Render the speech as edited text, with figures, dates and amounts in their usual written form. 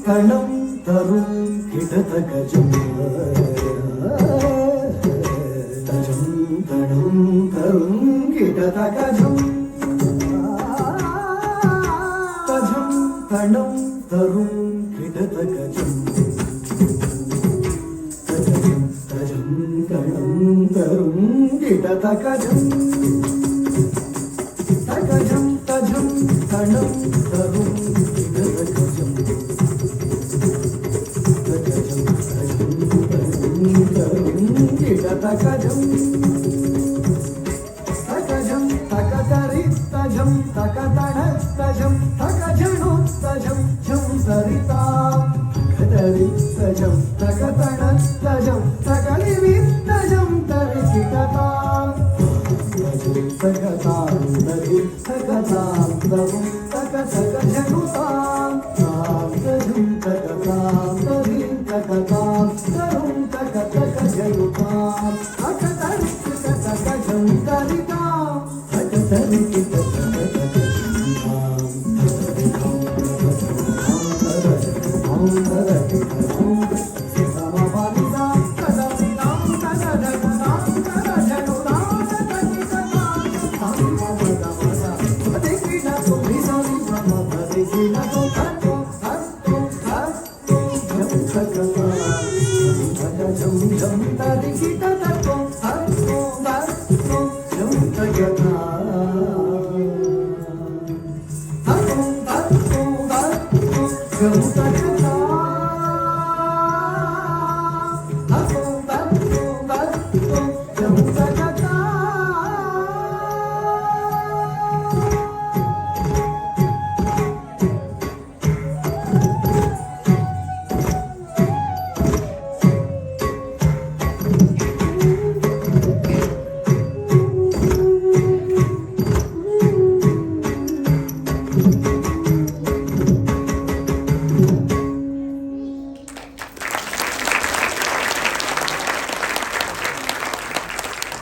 కణం తరు కిటత గజం తజం కణం తరుం కిటత గజం తజం కణం తరుం కిటత గజం తజం తజం కణం తరుం కిటత గజం తగజం తజం కణం తరుం కిటత గజం తగజం తగజం తగతరి తజం తగతణ తజం తగజను తజం జం సరితా తగతరి తజం తగతణ తజం తగలివి తజం తరి కిటతాం తగతాం తరి తగతాం తవం తగ తగజనుతాం తాం తజం తగతాం తరి తగతాం తరం తగ తగజనుతాం తగతరి తగజం తరితాం తగతరి Come